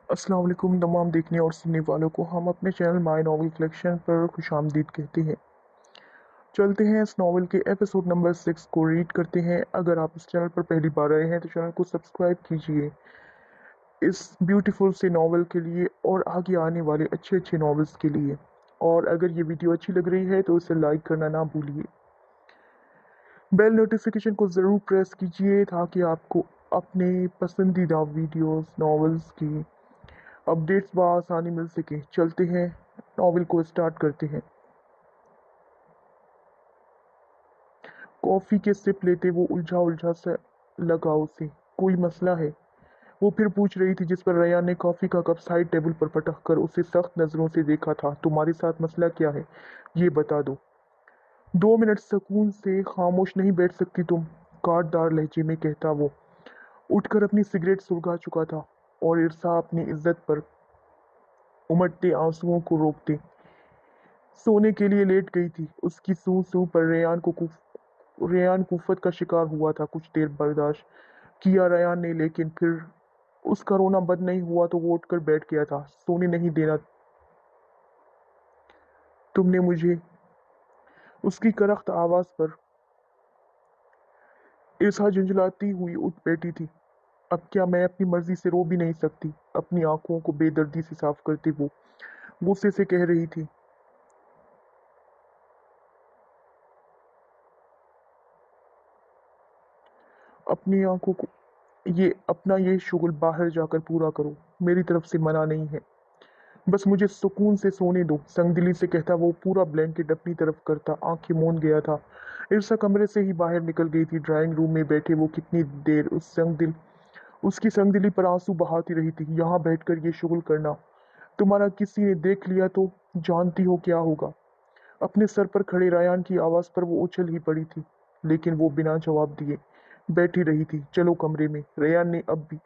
अस्सलाम वालेकुम तमाम देखने और सुनने वालों को हम अपने चैनल माय नॉवल कलेक्शन पर खुशामदीद कहते हैं। चलते हैं इस नॉवल के एपिसोड नंबर 6 को रीड करते हैं। अगर आप इस चैनल पर पहली बार आए हैं तो चैनल को सब्सक्राइब कीजिए इस ब्यूटीफुल से नॉवल के लिए और आगे आने वाले अच्छे अच्छे नॉवेल्स के लिए। और अगर ये वीडियो अच्छी लग रही है तो इसे लाइक करना ना भूलिए। बेल नोटिफिकेशन को ज़रूर प्रेस कीजिए ताकि आपको अपने पसंदीदा वीडियोस नॉवेल्स की अपडेट्स बआसानी मिल सके। चलते हैं, नॉवल को स्टार्ट करते हैं। कॉफ़ी के सिप लेते वो उलझा उलझा सा लगा उसे। कोई मसला है? वो फिर पूछ रही थी, जिस पर रयान ने कॉफ़ी का कप साइड टेबल पर पटक कर उसे सख्त नज़रों से देखा था। तुम्हारे साथ मसला क्या है, ये बता दो। 2 मिनट सुकून से खामोश नहीं बैठ सकती तुम? काटदार लहजे में कहता वो उठकर अपनी सिगरेट सुलगा चुका था और इरसा अपनी इज्जत पर उमड़ते आंसुओं को रोकते सोने के लिए लेट गई थी। उसकी सू सू पर रेयान कुफत का शिकार हुआ था। कुछ देर बर्दाश्त किया रेयान ने, लेकिन फिर उसका रोना बंद नहीं हुआ तो वो उठकर बैठ गया था। सोने नहीं देना तुमने मुझे। उसकी करख्त आवाज पर ईर्षा झुंझलाती हुई उठ बैठी थी। अब क्या मैं अपनी मर्जी से रो भी नहीं सकती? अपनी आंखों को बेदर्दी से साफ करते वो गुस्से से कह रही थी। अपनी आंखों को ये शुगल बाहर जाकर पूरा करो। मेरी तरफ से मना नहीं है। बस मुझे सुकून से सोने दो, संगदिली से कहता वो पूरा ब्लैंकेट अपनी तरफ करता आंखें मूंद गया था। इरसा कमरे से ही बाहर निकल गई थी। ड्राइंग रूम में बैठे वो कितनी देर उसकी संगदिली पर आंसू बहाती रही थी। यहाँ बैठकर ये शुगल करना, तुम्हारा किसी ने देख लिया तो जानती हो क्या होगा। अपने सर पर खड़े रायान की आवाज पर वो उछल ही पड़ी थी, लेकिन वो बिना जवाब दिए बैठी रही थी। चलो कमरे में, रेयान ने अब भी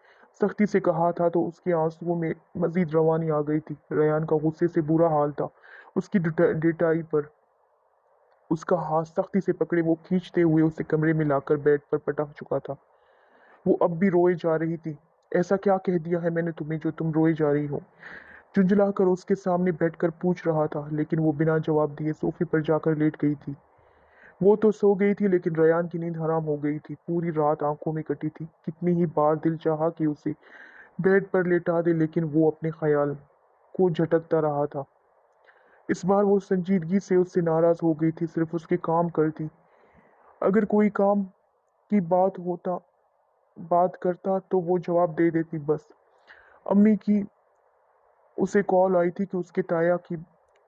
सख्ती से कहा था तो उसके आंसुओं में मजीद रवानी आ गई थी। रेयान का गुस्से से बुरा हाल था। उसकी डिटाई पर उसका हाथ सख्ती से पकड़े वो खींचते हुए उसे कमरे में लाकर बेड पर पटक चुका था। वो अब भी रोए जा रही थी। ऐसा क्या कह दिया है मैंने तुम्हें जो तुम रोए जा रही हो? झुंझला कर उसके सामने बैठकर पूछ रहा था, लेकिन वो बिना जवाब दिए सोफे पर जाकर लेट गई थी। वो तो सो गई थी, लेकिन रयान की नींद हराम हो गई थी। पूरी रात आंखों में कटी थी। कितनी ही बार दिल चाहा कि उसे बेड पर लेटा दे, लेकिन वो अपने ख्याल को झटकता रहा था। इस बार वो संजीदगी से उससे नाराज हो गई थी। सिर्फ उसके काम करती। अगर कोई काम की बात करता तो वो जवाब दे देती बस। अम्मी की उसे कॉल आई थी कि उसके ताया की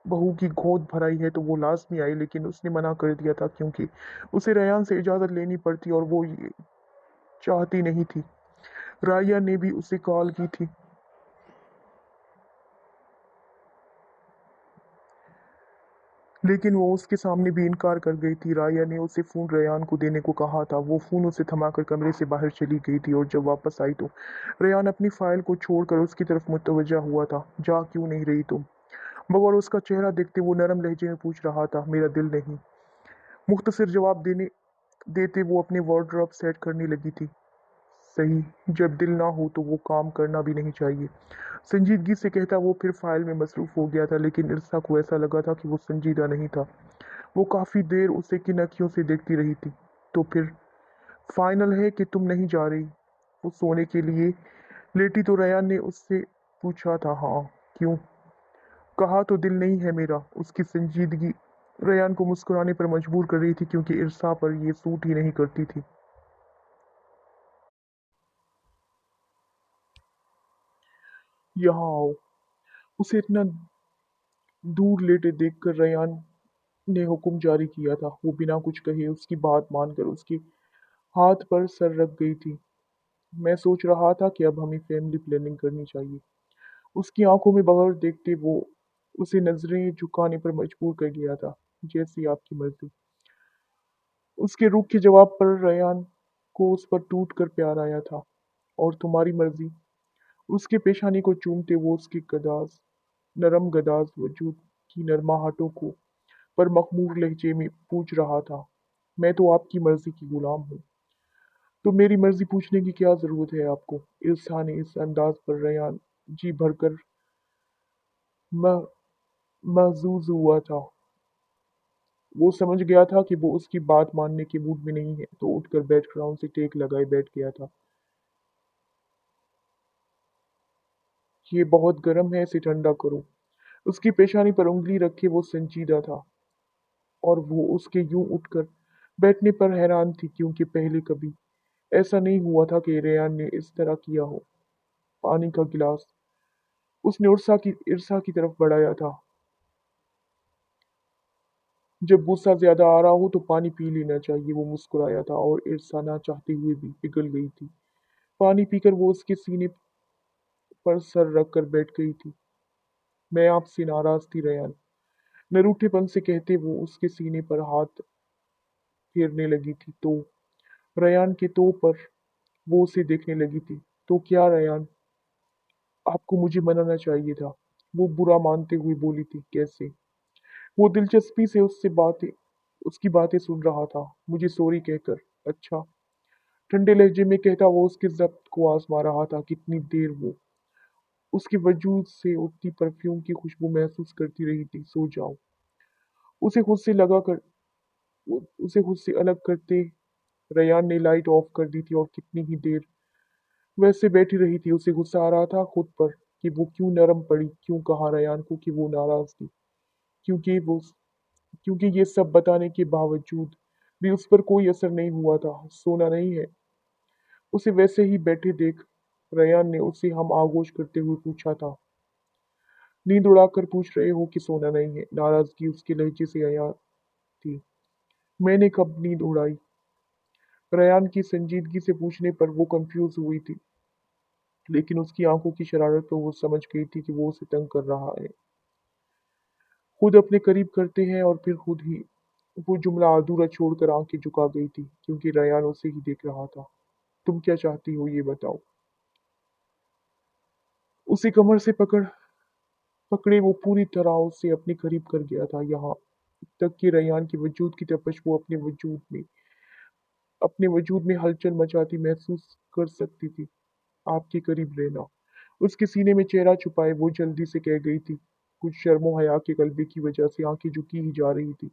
बहू की गोद भराई है तो वो लाजमी आई, लेकिन उसने मना कर दिया था क्योंकि उसे रयान से इजाज़त लेनी पड़ती और वो ये चाहती नहीं थी। राया ने भी उसे कॉल की थी, लेकिन वो उसके सामने भी इनकार कर गई थी। राया ने उसे फ़ोन रयान को देने को कहा था। वो फ़ोन उसे थमाकर कमरे से बाहर चली गई थी और जब वापस आई तो रयान अपनी फाइल को छोड़कर उसकी तरफ मुतवज्जा हुआ था। जा क्यों नहीं रही तुम? मगर उसका चेहरा देखते वो नरम लहजे में पूछ रहा था। मेरा दिल नहीं। मुख्तसर जवाब देने देते वो अपनी वार्डरोब सेट करने लगी थी। सही, जब दिल ना हो तो वो काम करना भी नहीं चाहिए, संजीदगी से कहता वो फिर फाइल में मसरूफ हो गया था। लेकिन इरसा को ऐसा लगा था कि वो संजीदा नहीं था। वो काफी देर उसे किन अखियों से देखती रही थी। तो फिर फाइनल है कि तुम नहीं जा रही? वो सोने के लिए लेटी तो रयान ने उससे पूछा था। हाँ। क्यों? कहा तो दिल नहीं है मेरा। उसकी संजीदगी रयान को मुस्कुराने पर मजबूर कर रही थी, क्योंकि इरसा पर ये सूट ही नहीं करती थी। यहाँ आओ। उसे इतना दूर लेटे देखकर रयान ने हुक्म जारी किया था। वो बिना कुछ कहे उसकी बात मानकर उसके हाथ पर सर रख गई थी। मैं सोच रहा था कि अब हमें फैमिली प्लानिंग करनी चाहिए। उसकी आंखों में बगैर देखते वो उसे नजरें झुकाने पर मजबूर कर दिया था। जैसी आपकी मर्जी। उसके रुख के जवाब पर रयान को उस पर टूट कर प्यार आया था। और तुम्हारी मर्जी? उसके पेशानी को चूमते वो उसकी नरम गदाज वजूद की नरमाहटों को पर मखमूर लहजे में पूछ रहा था। मैं तो आपकी मर्जी की गुलाम हूँ। तो मेरी मर्जी पूछने की क्या जरूरत है आपको? इरसा ने इस अंदाज पर रयान जी भरकर मह- महजूज हुआ था। वो समझ गया था कि वो उसकी बात मानने के मूड में नहीं है, तो उठकर बैकग्राउंड से टेक लगाए बैठ गया था। ये बहुत गर्म है, इसे ठंडा करो। उसकी पेशानी पर उंगली रखे वो संजीदा था, और वो उसके यूं उठकर बैठने पर हैरान थी, क्योंकि पहले कभी ऐसा नहीं हुआ था कि रेयान ने इस तरह किया हो। पानी का गिलास उसने ईर्षा की तरफ बढ़ाया था। जब गुस्सा ज्यादा आ रहा हो तो पानी पी लेना चाहिए, वो मुस्कुराया था, और ईर्षा ना चाहते हुए भी पिघल गई थी। पानी पीकर वो उसके सीने पर सर रख कर बैठ गई थी। मैं आपसे नाराज थी रेयान, न रूठेपन से कहते वो उसके सीने पर हाथ फेरने लगी थी। तो रयान के तो पर वो उसे देखने लगी थी। तो क्या रयान, आपको मुझे मनाना चाहिए था, वो बुरा मानते हुए बोली थी। कैसे? वो दिलचस्पी से उसकी बातें सुन रहा था। मुझे सॉरी कहकर। अच्छा, ठंडे लहजे में कहता वो उसके जब्त को आजमा रहा था। कितनी देर वो उसके वजूद से उठती परफ्यूम की खुशबू महसूस करती रही थी। सो जाओ। उसे खुद से लगा कर उसे खुद से अलग करते रयान ने लाइट ऑफ कर दी थी, और कितनी ही देर वैसे बैठी रही थी। उसे गुस्सा आ रहा था खुद पर कि वो क्यों नरम पड़ी, क्यों कहा रयान को कि वो नाराज थी, क्योंकि वो क्योंकि ये सब बताने के बावजूद भी उस पर कोई असर नहीं हुआ था। सोना नहीं है? उसे वैसे ही बैठे देख रयान ने उससे हम आगोश करते हुए पूछा था। नींद उड़ाकर पूछ रहे हो कि सोना नहीं है? नाराजगी उसके लहजे से आया थी। मैंने कब नींद उड़ाई? रयान की संजीदगी से पूछने पर वो कंफ्यूज हुई थी, लेकिन उसकी आंखों की शरारत पर वो समझ गई थी कि वो उसे तंग कर रहा है। खुद अपने करीब करते हैं और फिर खुद ही। वो जुमला अधूरा छोड़कर आंखें झुका गई थी, क्योंकि रयान उसे ही देख रहा था। तुम क्या चाहती हो, ये बताओ। उसी कमर से पकड़े वो पूरी तरह उसे अपने करीब कर गया था, यहाँ तक कि रयान के वजूद की तपश वो अपने वजूद में हलचल मचाती महसूस कर सकती थी। आपके करीब रहना। उसके सीने में चेहरा छुपाए वो जल्दी से कह गई थी। कुछ शर्मो हया के गलबे की वजह से आंखें झुकी ही जा रही थी।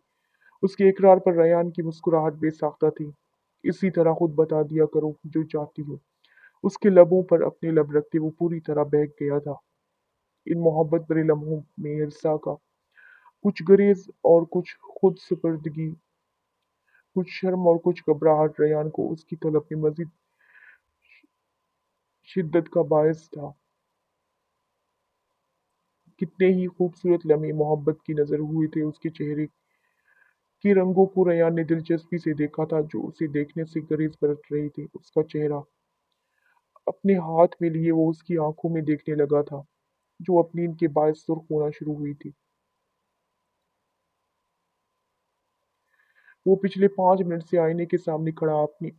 उसके इकरार पर रयान की मुस्कुराहट बेसाख्ता थी। इसी तरह खुद बता दिया करो जो चाहती हो। उसके लबों पर अपने लब रखते वो पूरी तरह बहक गया था। इन मोहब्बत भरे लम्हों में ईर्षा का कुछ गरेज और कुछ खुद सुपर्दगी, कुछ शर्म और कुछ घबराहट रयान को उसकी तलब में मजीद शिद्दत का बायस था। कितने ही खूबसूरत लम्हे मोहब्बत की नजर हुए थे उसके चेहरे के रंगों को रयान ने दिलचस्पी से देखा था, जो उसे देखने से गरेज बरत रही थी। उसका चेहरा अपने हाथ में लिए वो उसकी आंखों में देखने लगा था, जो अपनी नींद के बाद सुर्ख होना शुरू हुई थी। वो पिछले 5 मिनट से आईने के सामने खड़ा अपनी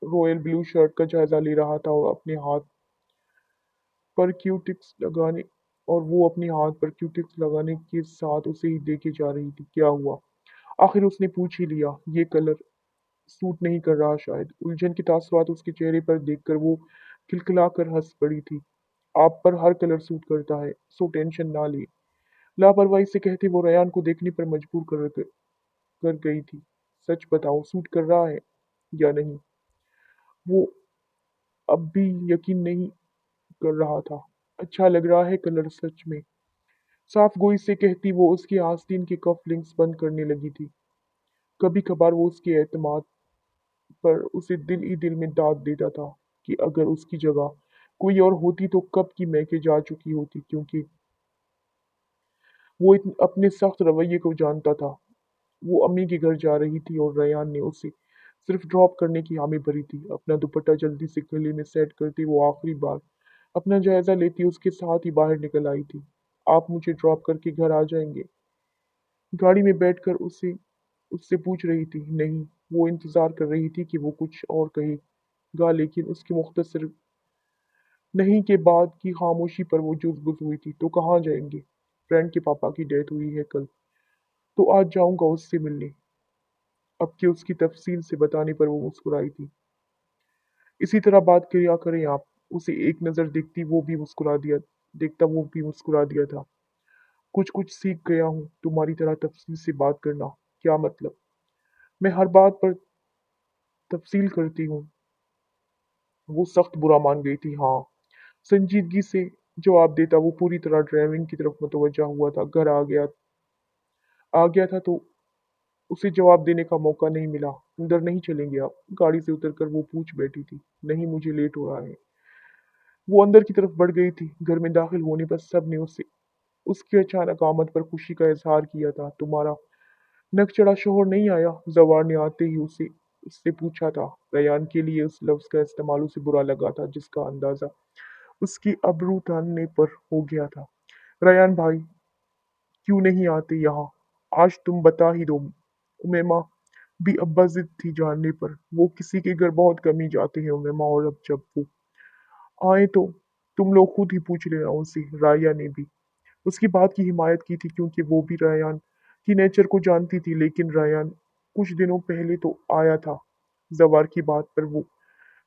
रॉयल ब्लू शर्ट का जायजा ले रहा था, और पर क्यूटिक्स लगाने और वो अपने हाथ पर क्यूटिक्स लगाने के साथ उसे ही देखे जा रही थी। क्या हुआ? आखिर उसने पूछ ही लिया। ये कलर सूट नहीं कर रहा शायद। उलझन के तासुरात उसके चेहरे पर देखकर वो खिलखिलाकर हंस पड़ी थी। आप पर हर कलर सूट करता है, सो टेंशन ना ले। लापरवाही से कहते वो रयान को देखने पर मजबूर कर गई थी। सच बताओ, सूट कर रहा है या नहीं? वो अब भी यकीन नहीं कर रहा था। अच्छा लग रहा है कलर, सच में। साफ गोई से कहती वो उसके आस्तीन के कफ लिंक्स बंद करने लगी थी। कभी कभार वो उसके एतमाद पर उसे दिल ही दिल में दाद देता था कि अगर उसकी जगह कोई और होती तो कब की मैके जा चुकी होती, क्योंकि वो अपने सख्त रवैये को जानता था। वो अम्मी के घर जा रही थी, और रयान ने उसे सिर्फ ड्रॉप करने की हामी भरी थी। अपना दुपट्टा जल्दी से गले में सेट करती वो आखिरी बार अपना जायजा लेती उसके साथ ही बाहर निकल आई थी। आप मुझे ड्रॉप करके घर आ जाएंगे? गाड़ी में बैठकर उसे उससे पूछ रही थी। नहीं। वो इंतजार कर रही थी कि वो कुछ और कहेगा, लेकिन उसके मुख्तसर नहीं के बाद की खामोशी पर वो जुज़-बुज़ हुई थी। तो कहाँ जाएंगे? फ्रेंड के पापा की डेथ हुई है कल, तो आज जाऊंगा उससे मिलने। अब कि उसकी तफसील से बताने पर वो मुस्कुराई थी। इसी तरह बात किया करें आप। उसे एक नज़र देखता वो भी मुस्कुरा दिया था। कुछ कुछ सीख गया हूँ तुम्हारी तरह तफसील से बात करना। क्या मतलब? मैं हर बात पर तफसील करती हूँ। वो सख्त बुरा मान गई थी। हाँ, संजीदगी से जवाब देता वो पूरी तरह ड्राइविंग की तरफ मुतवज्जा हुआ था। घर आ गया था तो उसे जवाब देने का मौका नहीं मिला। अंदर नहीं चलेंगे आप? गाड़ी से उतरकर वो पूछ बैठी थी। नहीं, मुझे लेट हो रहा है। वो अंदर की तरफ बढ़ गई थी। घर में दाखिल होने पर सब ने उसे उसकी अचानक आमद पर खुशी का इजहार किया था। तुम्हारा नक चढ़ा शोहर नहीं आया? जवार ने आते ही उसे उससे पूछा था। रयान के लिए उस लफ्ज का इस्तेमाल उसे बुरा लगा था, जिसका अंदाजा उसकी अबरू तानने पर हो गया था। रयान भाई क्यों नहीं आते यहाँ? आज तुम बता ही दो। उमेमा भी अब्बा जिद थी जानने पर। वो किसी के घर बहुत कम ही जाते हैं उमेमा, और अब जब वो आए तो तुम लोग खुद ही पूछ लेना उनसे। राया ने भी उसकी बात की हिमायत की थी, क्योंकि वो भी रायान की नेचर को जानती थी। लेकिन रायान कुछ दिनों पहले तो आया था। जवार की बात पर वो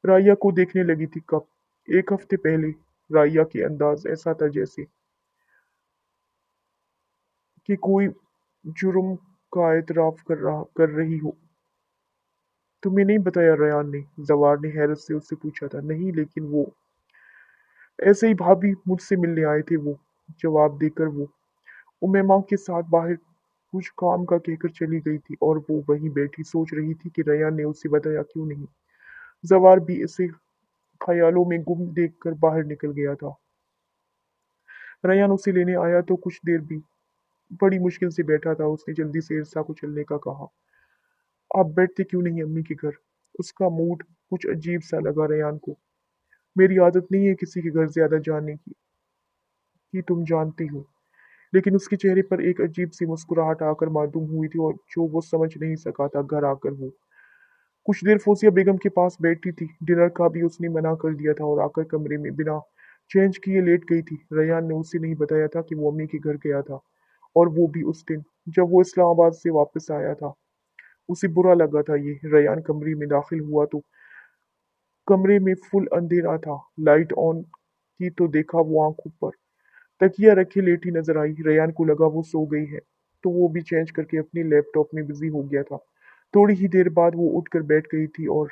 राया को देखने लगी थी। कब? एक हफ्ते पहले। राया के अंदाज ऐसा था जैसे कि कोई जुर्म का एतराफ कर रही हो। तुम्हें नहीं बताया रयान ने? जवार ने हैरत से उससे पूछा था। नहीं, लेकिन वो ऐसे ही भाभी मुझसे मिलने आए थे। वो जवाब देकर वो उमेमा के साथ बाहर कुछ काम का कहकर चली गई थी, और वो वहीं बैठी सोच रही थी कि रयान ने उसे बताया क्यों नहीं। जवार भी इसे ख्यालों में गुम देखकर बाहर निकल गया था। रयान उसे लेने आया तो कुछ देर भी बड़ी मुश्किल से बैठा था। उसने जल्दी से इरसा को चलने का कहा। आप बैठते क्यों नहीं अम्मी के घर? उसका मूड कुछ अजीब सा लगा रयान को। मेरी आदत नहीं है किसी के घर ज्यादा जाने की, कि तुम जानती हो। लेकिन उसके चेहरे पर एक अजीब सी मुस्कुराहट आकर मालूम हुई थी, और जो वो समझ नहीं सका था। घर आकर वो कुछ देर फोसिया बेगम के पास बैठी थी। डिनर का भी उसने मना कर दिया था, और आकर कमरे में बिना चेंज किए लेट गई थी। रयान ने उसे नहीं बताया था कि वो अम्मी के घर गया था, और वो भी उस दिन जब वो इस्लामाबाद से वापस आया था। उसे बुरा लगा था ये। रयान कमरे में दाखिल हुआ तो कमरे में फुल अंधेरा था। लाइट ऑन की तो देखा वो आंखों पर तकिया रखे लेटी नजर आई। रयान को लगा वो सो गई है, तो वो भी चेंज करके अपनी लैपटॉप में बिजी हो गया था। थोड़ी ही देर बाद वो उठकर बैठ गई थी, और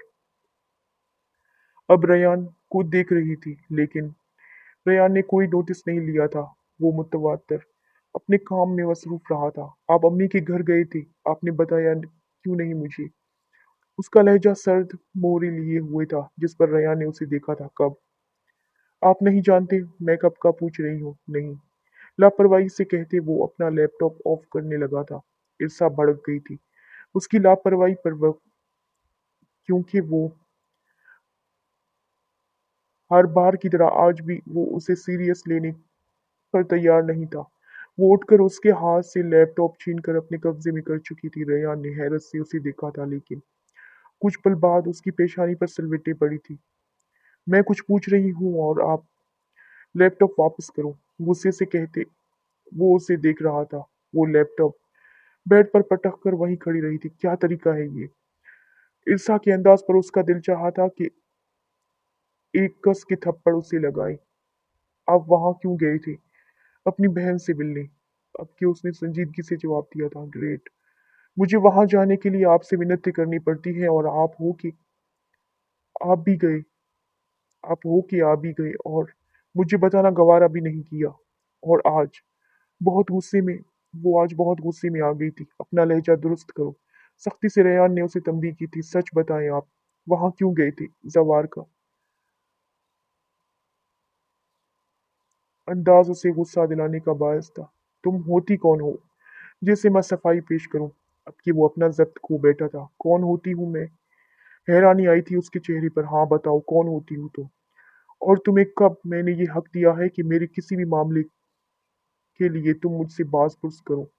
अब रयान को देख रही थी। लेकिन रयान ने कोई नोटिस नहीं लिया था। वो मुतवातर अपने काम में मसरूफ रहा था। आप अम्मी के घर गए थे, आपने बताया क्यों नहीं मुझे? उसका लहजा सर्द मोहरे लिए हुए था, जिस पर रयान ने उसे देखा था। कब? आप नहीं जानते? मैं कब का पूछ रही हूँ। नहीं, लापरवाही से कहते वो अपना लैपटॉप ऑफ करने लगा था। ईर्षा भड़क गई थी उसकी लापरवाही पर। वह क्योंकि वो हर बार की तरह आज भी वो उसे सीरियस लेने पर तैयार नहीं था। वो उठकर उसके हाथ से लैपटॉप छीनकर अपने कब्जे में कर चुकी थी। रेयान ने हैरत से उसे देखा था, लेकिन कुछ पल बाद उसकी पेशानी पर सलवटें पड़ी थी। मैं कुछ पूछ रही हूँ और आप लैपटॉप वापस करो, गुस्से से कहते वो उसे देख रहा था। वो लैपटॉप बेड पर पटक कर वहीं खड़ी रही थी। क्या तरीका है ये? ईर्षा के अंदाज पर उसका दिल चाहा था कि एक कस के थप्पड़ उसे लगाए। आप वहां क्यों गए थे? अपनी बहन से मिलने। अब कि उसने संजीदगी से जवाब दिया था। ग्रेट। मुझे वहां जाने के लिए आपसे मिन्नतें करनी पड़ती है, और आप भी गए आप हो कि आ भी गए, और मुझे बताना गवारा भी नहीं किया। और आज बहुत गुस्से में वो आज बहुत गुस्से में आ गई थी। अपना लहजा दुरुस्त करो। सख्ती से रेयान ने उसे तंबीह की थी। सच बताएं, आप वहां क्यों गए थे? जवार का अंदाज उसे गुस्सा दिलाने का बायस था। तुम होती कौन हो जिसे मैं सफाई पेश करूं? अब कि वो अपना जब्त खो बैठा था। कौन होती हूँ मैं? हैरानी आई थी उसके चेहरे पर। हाँ बताओ, कौन होती हूँ तुम? और तुम्हें कब मैंने ये हक दिया है कि मेरे किसी भी मामले के लिए तुम मुझसे बाज पुरस करो?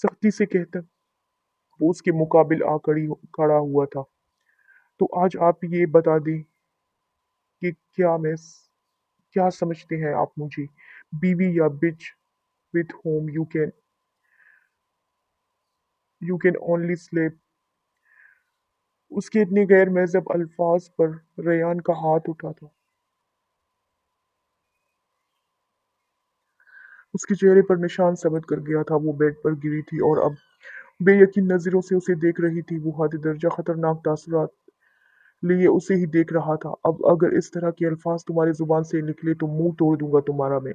सख्ती से कहता वो उसके मुकाबिल खड़ा हुआ था। तो आज आप ये बता दें कि क्या समझते हैं आप मुझे? बीवी या bitch with home you can only slap? उसके इतने गैर महजब अल्फाज पर रेयान का हाथ उठा था। उसके चेहरे पर निशान समझ कर गया था। वो बेड पर गिरी थी और अब बेयकीन नजरों से उसे देख रही थी। वो हद दर्जा खतरनाक तासुरात लिए उसे ही देख रहा था। अब अगर इस तरह के अल्फाज तुम्हारी जुबान से निकले तो मुंह तोड़ दूंगा तुम्हारा मैं।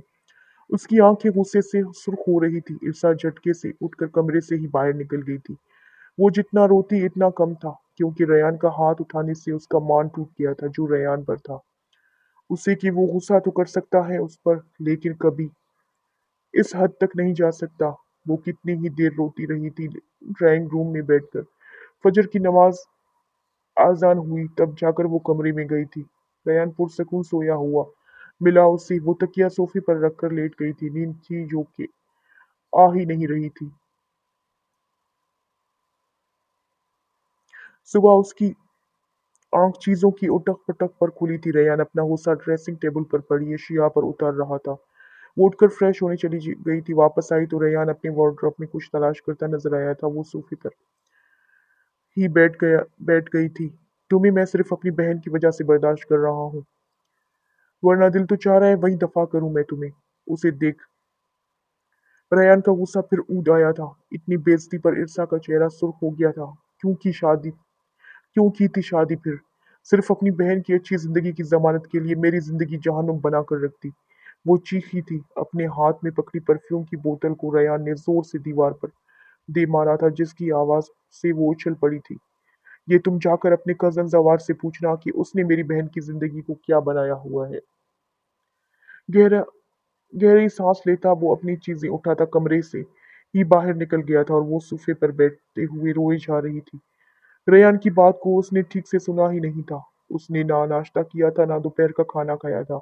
उसकी आंखें गुस्से से सुर्ख हो रही थी। इर्सा झटके से उठकर कमरे से ही बाहर निकल गई थी। वो जितना रोती इतना कम था, क्योंकि रेयान का हाथ उठाने से उसका मान टूट गया था जो रेयान पर था। उसे कि वो गुस्सा तो कर सकता है उस पर, लेकिन कभी इस हद तक नहीं जा सकता। वो कितनी ही देर रोती रही थी ड्राइंग रूम में बैठकर। फजर की नमाज आजान हुई तब जाकर वो कमरे में गई थी। रेयान पुरसकून सोया हुआ मिला उसे। वो तकिया सोफे पर रखकर लेट गई थी। नींद थी जो कि आ ही नहीं रही थी। सुबह उसकी आंख चीजों की उठक पटक पर खुली थी। रेयान अपना गुस्सा ड्रेसिंग टेबल पर पड़ी एशिया पर उतार रहा था। वो उठकर फ्रेश होने गई थी। वापस आई तो रेयान अपने वार्डरोब में कुछ तलाश करता नजर आया था। वो सोफे पर ही बैठ गई थी। तुम्हें मैं सिर्फ अपनी बहन की वजह से बर्दाश्त कर रहा हूँ, वरना दिल तो चाह रहा है वही दफा करूं मैं तुम्हें। उसे देख रेयान का गुस्सा फिर ऊद आया था। इतनी बेइज्जती पर इर्सा का चेहरा सुर्ख हो गया था। क्यों की थी शादी फिर? सिर्फ अपनी बहन की अच्छी जिंदगी की जमानत के लिए मेरी जिंदगी जहन्नुम बना कर रखती। वो चीखी थी। अपने हाथ में पकड़ी परफ्यूम की बोतल को रेयान ने जोर से दीवार पर दे मारा था, जिसकी आवाज से वो उछल पड़ी थी। ये तुम जाकर अपने कजन जवार से पूछना कि उसने मेरी बहन की जिंदगी को क्या बनाया हुआ है। गहरा गहरी सांस लेता वो अपनी चीजें उठाता कमरे से ही बाहर निकल गया था और वो सोफे पर बैठते हुए रोए जा रही थी। रेयान की बात को उसने ठीक से सुना ही नहीं था। उसने ना नाश्ता किया था ना दोपहर का खाना खाया था।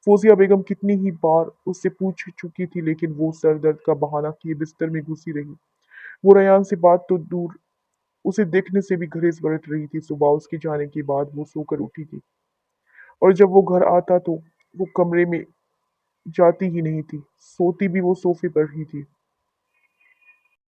फौजिया बेगम कितनी ही बार उससे पूछ चुकी थी, लेकिन वो सर दर्द का बहाना किए बिस्तर में घुसी रही। वो रेयान से बात तो दूर, उसे देखने से भी घरेज बरत रही थी। सुबह उसके जाने के बाद वो सोकर उठी थी और जब वो घर आता तो वो कमरे में जाती ही नहीं थी। सोती भी वो सोफे पर ही थी।